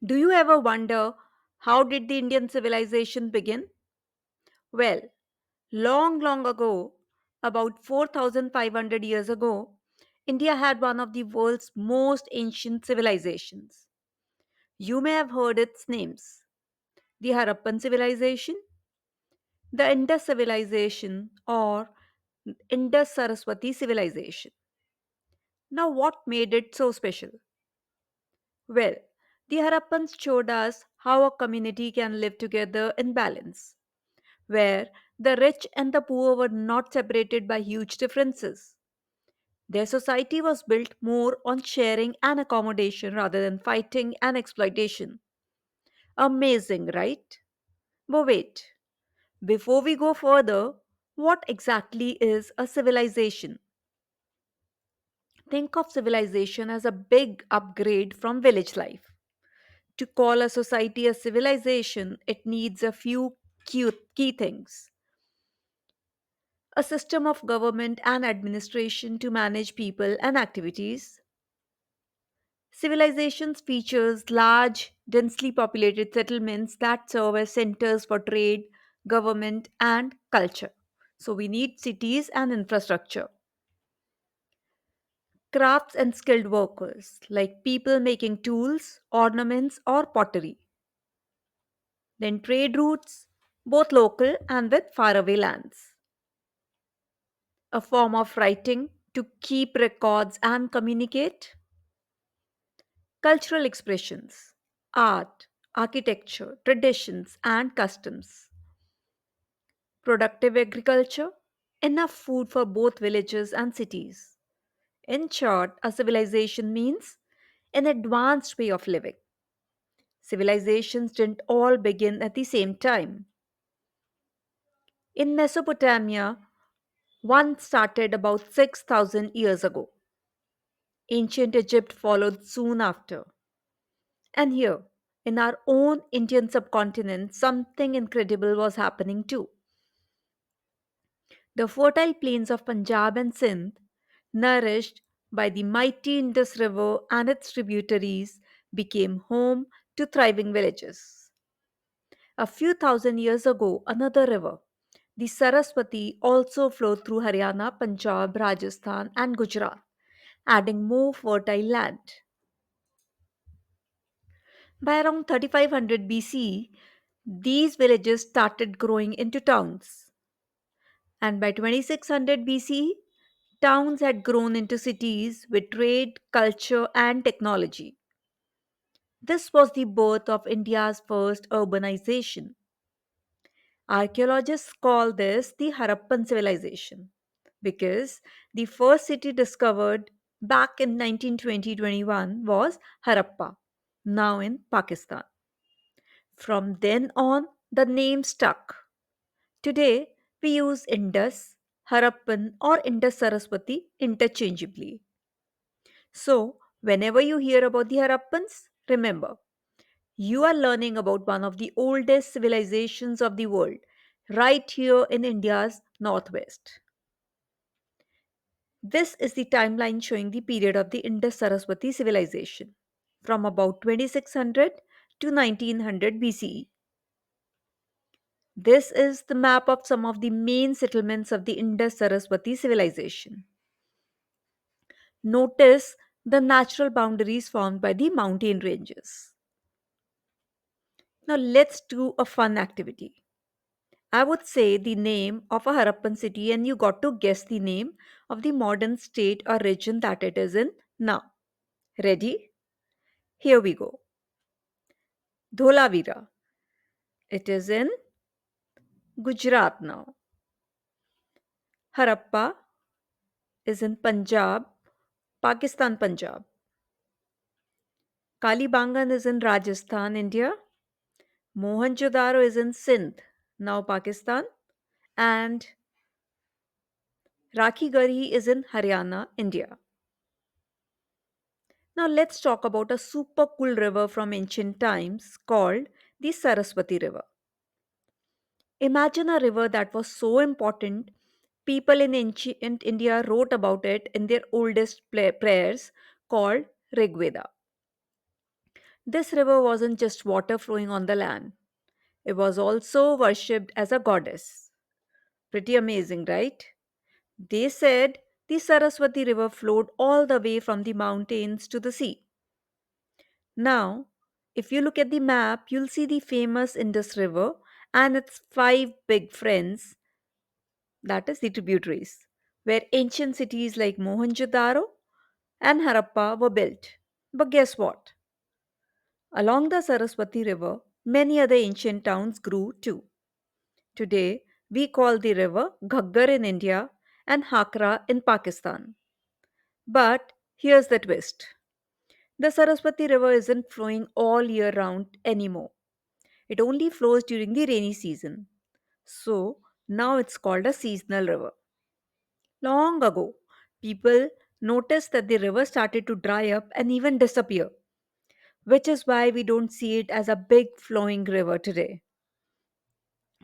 Do you ever wonder how did the Indian civilization begin? Well, long ago, about 4500 years ago, India had one of the world's most ancient civilizations. You may have heard its names: the Harappan civilization, the Indus civilization, or Indus-Sarasvatī civilization. Now, what made it so special? Well, the Harappans showed us how a community can live together in balance, where the rich and the poor were not separated by huge differences. Their society was built more on sharing and accommodation rather than fighting and exploitation. Amazing, right? But wait, before we go further, what exactly is a civilization? Think of civilization as a big upgrade from village life. To call a society a civilization, it needs a few key things: a system of government and administration to manage people and activities. Civilizations features large, densely populated settlements that serve as centers for trade, government, and culture. So we need cities and infrastructure. Crafts and skilled workers, like people making tools, ornaments, or pottery. Then trade routes, both local and with faraway lands. A form of writing to keep records and communicate. Cultural expressions, art, architecture, traditions, and customs. Productive agriculture, enough food for both villages and cities. In short, a civilization means an advanced way of living. Civilizations didn't all begin at the same time. In Mesopotamia, one started about 6,000 years ago. Ancient Egypt followed soon after. And here, in our own Indian subcontinent, something incredible was happening too. The fertile plains of Punjab and Sindh, nourished by the mighty Indus River and its tributaries, became home to thriving villages. A few thousand years ago, another river, the Saraswati, also flowed through Haryana, Punjab, Rajasthan, and Gujarat, adding more fertile land. By around 3500 BCE, these villages started growing into towns. And by 2600 BCE, towns had grown into cities with trade, culture, and technology. This was the birth of India's first urbanization. Archaeologists call this the Harappan civilization because the first city discovered back in 1920-21 was Harappa, now in Pakistan. From then on, the name stuck. Today, we use Indus, Harappan, or Indus-Saraswati interchangeably. So, whenever you hear about the Harappans, remember, you are learning about one of the oldest civilizations of the world, right here in India's northwest. This is the timeline showing the period of the Indus-Saraswati civilization, from about 2600 to 1900 BCE. This is the map of some of the main settlements of the Indus-Saraswati civilization. Notice the natural boundaries formed by the mountain ranges. Now let's do a fun activity. I would say the name of a Harappan city and you got to guess the name of the modern state or region that it is in now. Ready? Here we go. Dholavira. It is in Gujarat now. Harappa is in Punjab, Pakistan, Punjab. Kalibangan is in Rajasthan, India. Mohenjo-daro is in Sindh, now Pakistan. And Rakhi is in Haryana, India. Now let's talk about a super cool river from ancient times called the Saraswati River. Imagine a river that was so important, people in ancient India wrote about it in their oldest prayers called Rigveda. This river wasn't just water flowing on the land, it was also worshipped as a goddess. Pretty amazing, right? They said the Saraswati River flowed all the way from the mountains to the sea. Now, if you look at the map, you'll see the famous Indus River and its five big friends, that is the tributaries, where ancient cities like Mohenjo-daro and Harappa were built. But guess what? Along the Saraswati River, many other ancient towns grew too. Today, we call the river Ghaggar in India and Hakra in Pakistan. But here's the twist: the Saraswati River isn't flowing all year round anymore. It only flows during the rainy season. So now it's called a seasonal river. Long ago, people noticed that the river started to dry up and even disappear, which is why we don't see it as a big flowing river today.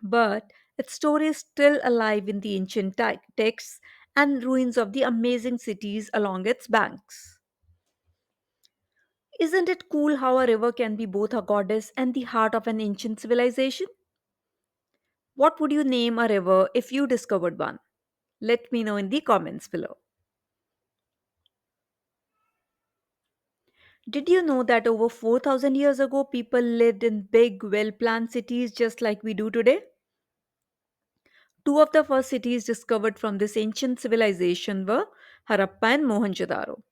But its story is still alive in the ancient texts and ruins of the amazing cities along its banks. Isn't it cool how a river can be both a goddess and the heart of an ancient civilization? What would you name a river if you discovered one? Let me know in the comments below. Did you know that over 4,000 years ago, people lived in big, well planned cities just like we do today? Two of the first cities discovered from this ancient civilization were Harappa and Mohenjo-daro,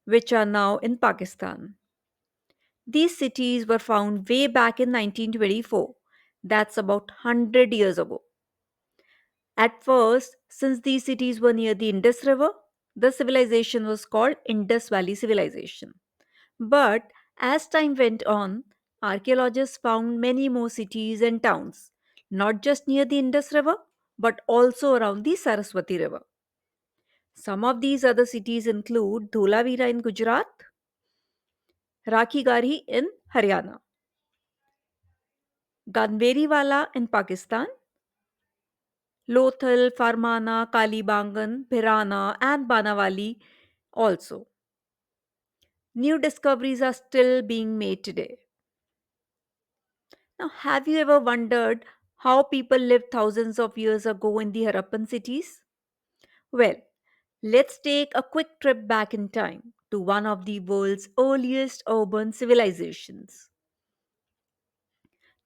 which are now in Pakistan. These cities were found way back in 1924. That's about 100 years ago. At first, since these cities were near the Indus River, the civilization was called Indus Valley Civilization. But as time went on, archaeologists found many more cities and towns, not just near the Indus River, but also around the Saraswati River. Some of these other cities include Dholavira in Gujarat, Rakhigari in Haryana, Ganveriwala in Pakistan, Lothal, Farmana, Kalibangan, Bhirana, and Banawali also. New discoveries are still being made today. Now, have you ever wondered how people lived thousands of years ago in the Harappan cities? Well, let's take a quick trip back in time to one of the world's earliest urban civilizations.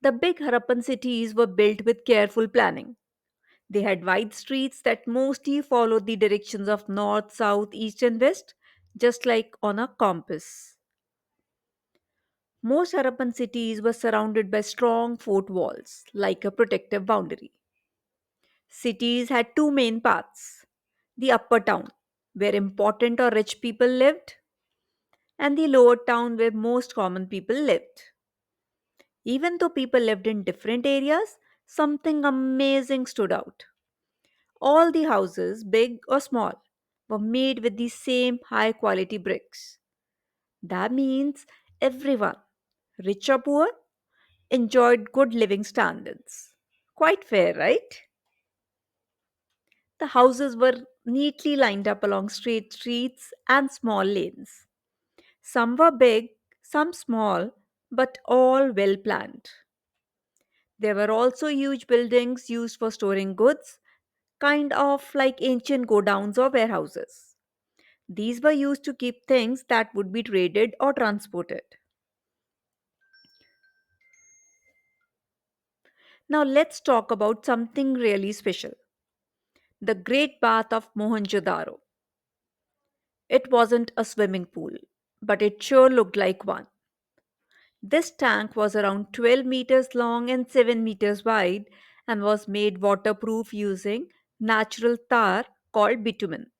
The big Harappan cities were built with careful planning. They had wide streets that mostly followed the directions of north, south, east, and west, just like on a compass. Most Harappan cities were surrounded by strong fort walls, like a protective boundary. Cities had two main paths: the upper town, where important or rich people lived, and the lower town, where most common people lived. Even though people lived in different areas, something amazing stood out. All the houses, big or small, were made with the same high quality bricks. That means everyone, rich or poor, enjoyed good living standards. Quite fair, right? The houses were neatly lined up along straight streets and small lanes. Some were big, some small, but all well planned. There were also huge buildings used for storing goods, kind of like ancient godowns or warehouses. These were used to keep things that would be traded or transported. Now let's talk about something really special: the Great Bath of Mohenjo-daro. It wasn't a swimming pool, but it sure looked like one. This tank was around 12 meters long and 7 meters wide and was made waterproof using natural tar called bitumen.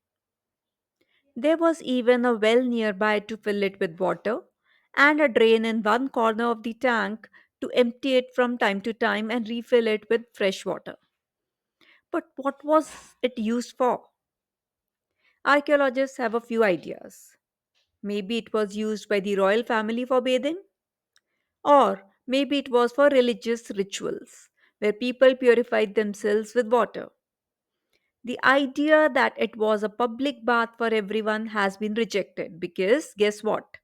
There was even a well nearby to fill it with water and a drain in one corner of the tank to empty it from time to time and refill it with fresh water. But what was it used for? Archaeologists have a few ideas. Maybe it was used by the royal family for bathing, or maybe it was for religious rituals where people purified themselves with water. The idea that it was a public bath for everyone has been rejected because guess what?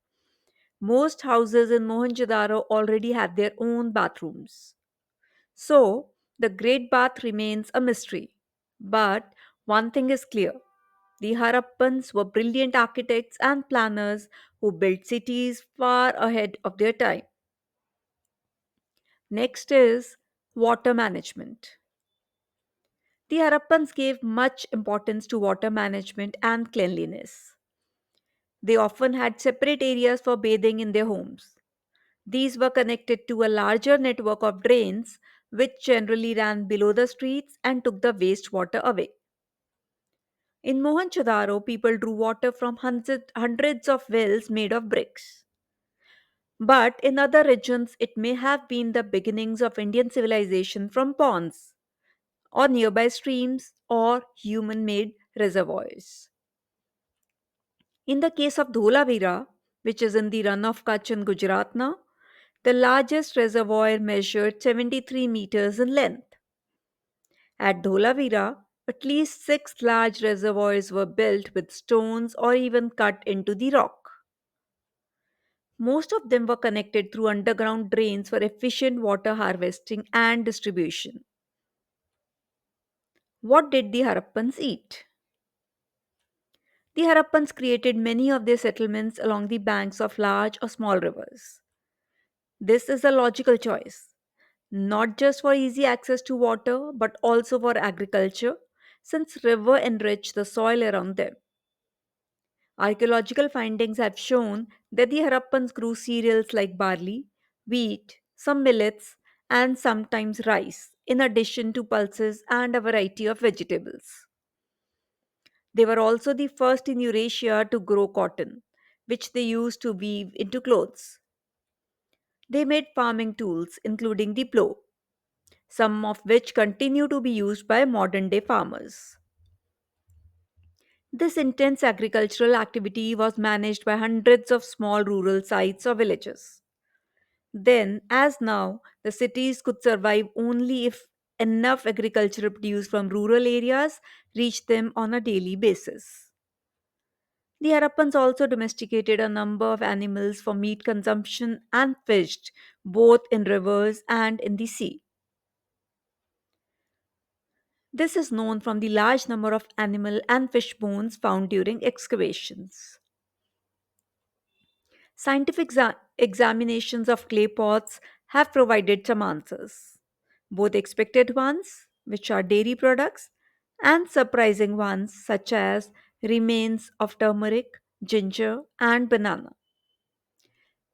Most houses in Mohenjo-daro already had their own bathrooms. So, the Great Bath remains a mystery. But one thing is clear: the Harappans were brilliant architects and planners who built cities far ahead of their time. Next is water management. The Harappans gave much importance to water management and cleanliness. They often had separate areas for bathing in their homes. These were connected to a larger network of drains, which generally ran below the streets and took the wastewater away. In Mohenjo-daro, people drew water from hundreds of wells made of bricks. But in other regions, it may have been the beginnings of Indian civilization from ponds, or nearby streams, or human made reservoirs. In the case of Dholavira, which is in the run of Kutch in Gujarat now, the largest reservoir measured 73 meters in length. At Dholavira, at least six large reservoirs were built with stones or even cut into the rock. Most of them were connected through underground drains for efficient water harvesting and distribution. What did the Harappans eat? The Harappans created many of their settlements along the banks of large or small rivers. This is a logical choice, not just for easy access to water but also for agriculture, since river enrich the soil around them. Archaeological findings have shown that the Harappans grew cereals like barley, wheat, some millets, and sometimes rice, in addition to pulses and a variety of vegetables. They were also the first in Eurasia to grow cotton, which they used to weave into clothes. They made farming tools, including the plow, some of which continue to be used by modern day farmers. This intense agricultural activity was managed by hundreds of small rural sites or villages. Then, as now, the cities could survive only if enough agricultural produce from rural areas reached them on a daily basis. The Harappans also domesticated a number of animals for meat consumption and fished both in rivers and in the sea. This is known from the large number of animal and fish bones found during excavations. Scientific examinations of clay pots have provided some answers, both expected ones, which are dairy products, and surprising ones, such as remains of turmeric, ginger, and banana.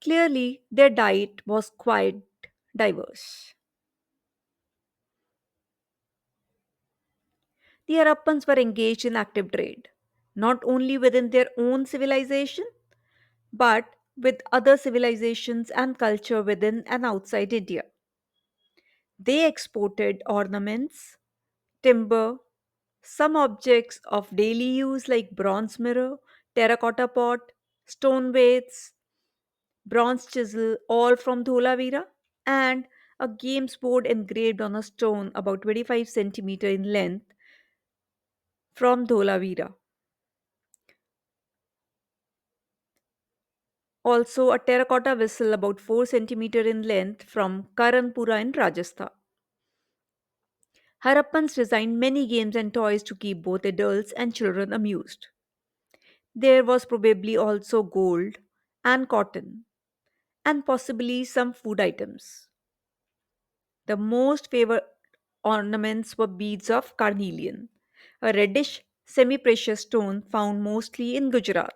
Clearly, their diet was quite diverse. The Harappans were engaged in active trade, not only within their own civilization, but with other civilizations and culture within and outside India. They exported ornaments, timber, some objects of daily use like bronze mirror, terracotta pot, stone weights, bronze chisel, all from Dholavira, and a games board engraved on a stone about 25 centimeter in length from Dholavira. Also, a terracotta vessel about 4 centimeter in length from Karanpura in Rajasthan. Harappans designed many games and toys to keep both adults and children amused. There was probably also gold and cotton, and possibly some food items. The most favored ornaments were beads of carnelian, a reddish semi precious stone found mostly in Gujarat.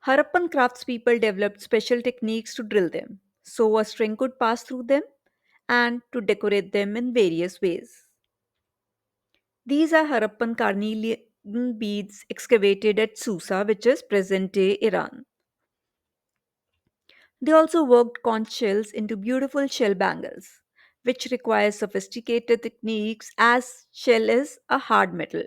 Harappan craftspeople developed special techniques to drill them, so a string could pass through them, and to decorate them in various ways. These are Harappan carnelian beads excavated at Susa, which is present day Iran. They also worked conch shells into beautiful shell bangles, which requires sophisticated techniques as shell is a hard metal.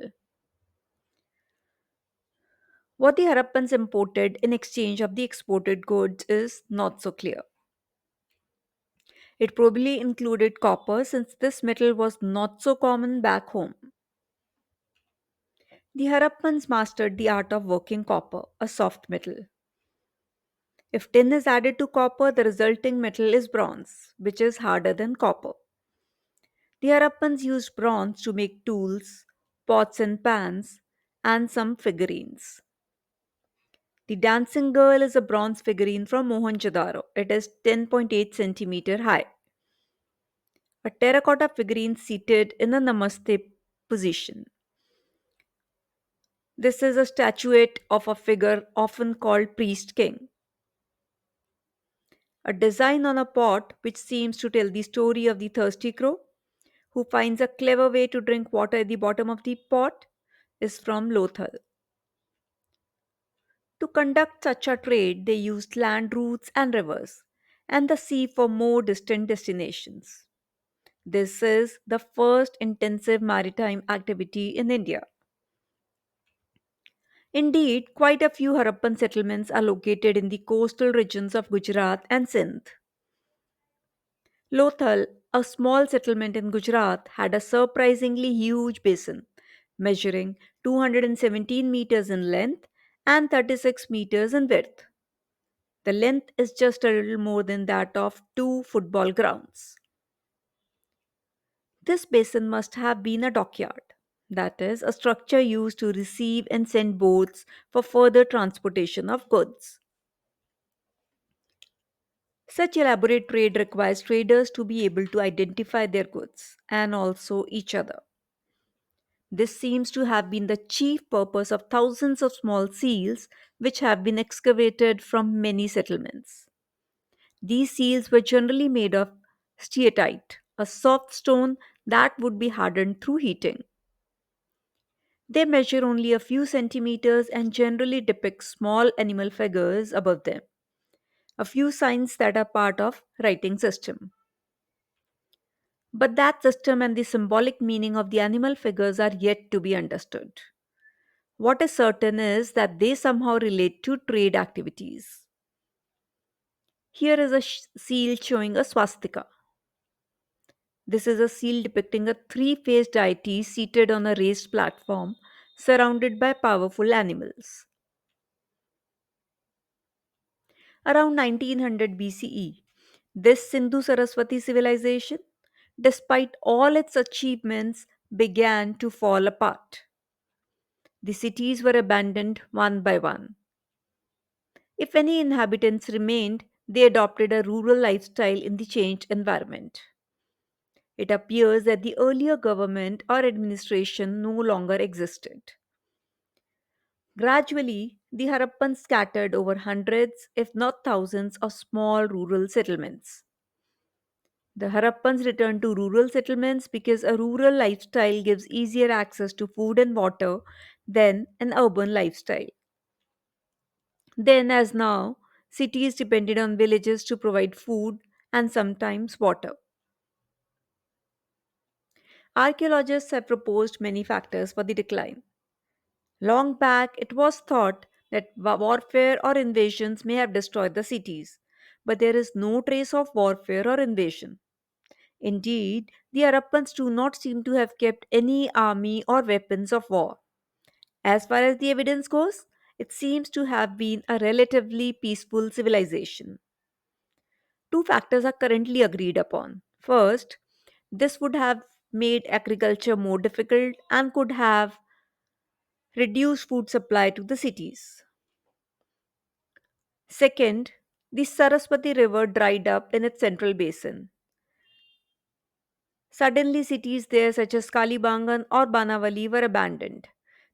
What the Harappans imported in exchange of the exported goods is not so clear. It probably included copper since this metal was not so common back home. The Harappans mastered the art of working copper, a soft metal. If tin is added to copper, the resulting metal is bronze, which is harder than copper. The Harappans used bronze to make tools, pots and pans, and some figurines. The dancing girl is a bronze figurine from Mohenjo-daro. It is 10.8 centimeter high. A terracotta figurine seated in the Namaste position. This is a statuette of a figure often called priest king. A design on a pot which seems to tell the story of the thirsty crow who finds a clever way to drink water at the bottom of the pot is from Lothal. To conduct such a trade, they used land routes and rivers, and the sea for more distant destinations. This is the first intensive maritime activity in India. Indeed, quite a few Harappan settlements are located in the coastal regions of Gujarat and Sindh. Lothal, a small settlement in Gujarat, had a surprisingly huge basin, measuring 217 meters in length and 36 meters in width. The length is just a little more than that of two football grounds. This basin must have been a dockyard, that is, a structure used to receive and send boats for further transportation of goods. Such elaborate trade requires traders to be able to identify their goods and also each other. This seems to have been the chief purpose of thousands of small seals which have been excavated from many settlements. These seals were generally made of steatite, a soft stone that would be hardened through heating. They measure only a few centimeters and generally depict small animal figures above them, a few signs that are part of writing system. But that system and the symbolic meaning of the animal figures are yet to be understood. What is certain is that they somehow relate to trade activities. Here is a seal showing a swastika. This is a seal depicting a three faced deity seated on a raised platform surrounded by powerful animals. Around 1900 BCE, this Sindhu-Saraswati civilization, despite all its achievements, began to fall apart. The cities were abandoned one by one. If any inhabitants remained, they adopted a rural lifestyle in the changed environment. It appears that the earlier government or administration no longer existed. Gradually, the Harappans scattered over hundreds, if not thousands, of small rural settlements. The Harappans returned to rural settlements because a rural lifestyle gives easier access to food and water than an urban lifestyle. Then, as now, cities depended on villages to provide food and sometimes water. Archaeologists have proposed many factors for the decline. Long back, it was thought that warfare or invasions may have destroyed the cities, but there is no trace of warfare or invasion. Indeed, the Harappans do not seem to have kept any army or weapons of war. As far as the evidence goes, it seems to have been a relatively peaceful civilization. Two factors are currently agreed upon. First, this would have made agriculture more difficult and could have reduced food supply to the cities. Second, the Saraswati River dried up in its central basin. Suddenly, cities there such as Kalibangan or Banavali were abandoned.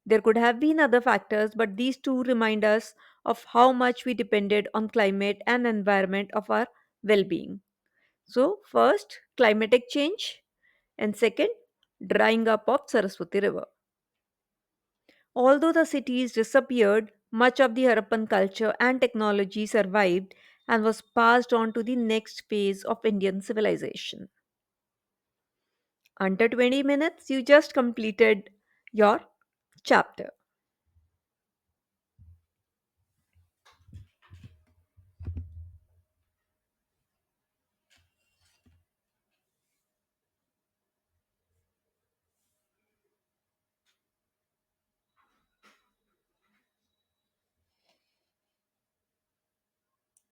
There could have been other factors, but these two remind us of how much we depended on climate and environment of our well being. So, first, climatic change, and second, drying up of Saraswati River. Although the cities disappeared, much of the Harappan culture and technology survived and was passed on to the next phase of Indian civilization. Under 20 minutes, you just completed your chapter.